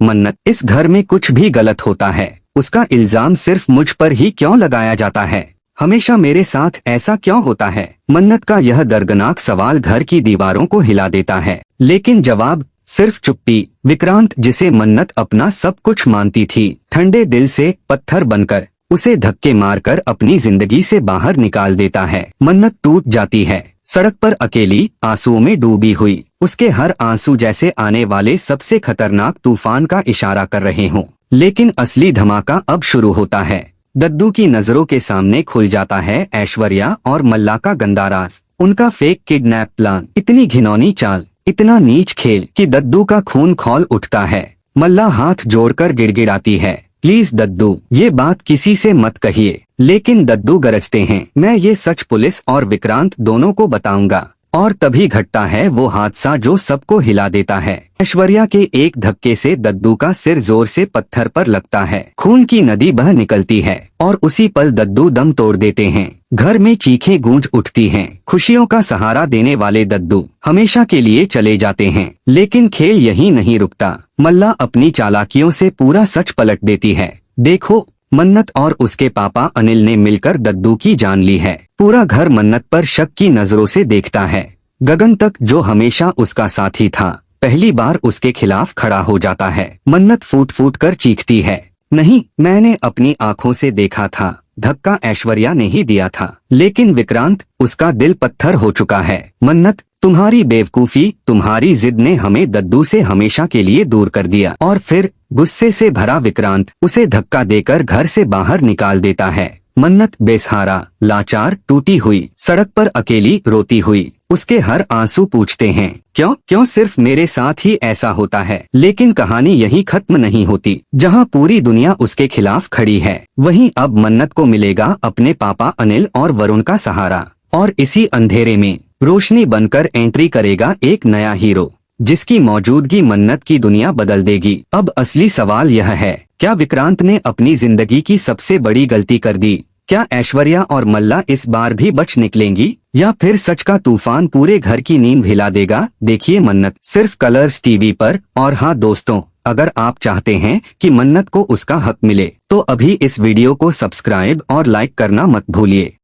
मन्नत, इस घर में कुछ भी गलत होता है, उसका इल्जाम सिर्फ मुझ पर ही क्यों लगाया जाता है? हमेशा मेरे साथ ऐसा क्यों होता है? मन्नत का यह दर्दनाक सवाल घर की दीवारों को हिला देता है, लेकिन जवाब सिर्फ चुप्पी। विक्रांत, जिसे मन्नत अपना सब कुछ मानती थी, ठंडे दिल से पत्थर बनकर उसे धक्के मारकर अपनी जिंदगी से बाहर निकाल देता है। मन्नत टूट जाती है, सड़क पर अकेली, आंसुओं में डूबी हुई। उसके हर आंसू जैसे आने वाले सबसे खतरनाक तूफान का इशारा कर रहे हों। लेकिन असली धमाका अब शुरू होता है। दद्दू की नजरों के सामने खुल जाता है ऐश्वर्या और मल्ला का गंदा राज, उनका फेक किडनैप प्लान। इतनी घिनौनी चाल, इतना नीच खेल कि दद्दू का खून खौल उठता है। मल्ला हाथ जोड़कर गिड़गिड़ाती है, प्लीज दद्दू, ये बात किसी से मत कहिए। लेकिन दद्दू गरजते हैं, मैं ये सच पुलिस और विक्रांत दोनों को बताऊंगा। और तभी घटता है वो हादसा जो सबको हिला देता है। ऐश्वर्या के एक धक्के से दद्दू का सिर जोर से पत्थर पर लगता है, खून की नदी बह निकलती है और उसी पल दद्दू दम तोड़ देते हैं। घर में चीखें गूंज उठती हैं। खुशियों का सहारा देने वाले दद्दू हमेशा के लिए चले जाते हैं, लेकिन खेल यहीं नहीं रुकता। मल्ला अपनी चालाकियों से पूरा सच पलट देती है। देखो, मन्नत और उसके पापा अनिल ने मिलकर दद्दू की जान ली है। पूरा घर मन्नत पर शक की नजरों से देखता है। गगन तक, जो हमेशा उसका साथी था, पहली बार उसके खिलाफ खड़ा हो जाता है। मन्नत फूट फूट कर चीखती है, नहीं, मैंने अपनी आंखों से देखा था, धक्का ऐश्वर्या ने ही दिया था। लेकिन विक्रांत, उसका दिल पत्थर हो चुका है। मन्नत, तुम्हारी बेवकूफी, तुम्हारी जिद ने हमें दद्दू से हमेशा के लिए दूर कर दिया। और फिर गुस्से से भरा विक्रांत उसे धक्का देकर घर से बाहर निकाल देता है। मन्नत बेसहारा, लाचार, टूटी हुई सड़क पर अकेली रोती हुई। उसके हर आंसू पूछते हैं, क्यों क्यों सिर्फ मेरे साथ ही ऐसा होता है? लेकिन कहानी यहीं खत्म नहीं होती। जहां पूरी दुनिया उसके खिलाफ खड़ी है, वहीं अब मन्नत को मिलेगा अपने पापा अनिल और वरुण का सहारा। और इसी अंधेरे में रोशनी बनकर एंट्री करेगा एक नया हीरो, जिसकी मौजूदगी मन्नत की दुनिया बदल देगी। अब असली सवाल यह है, क्या विक्रांत ने अपनी जिंदगी की सबसे बड़ी गलती कर दी? क्या ऐश्वर्या और मल्ला इस बार भी बच निकलेंगी, या फिर सच का तूफान पूरे घर की नींद हिला देगा? देखिए मन्नत, सिर्फ कलर्स टीवी पर। और हाँ दोस्तों, अगर आप चाहते हैं कि मन्नत को उसका हक मिले, तो अभी इस वीडियो को सब्सक्राइब और लाइक करना मत भूलिए।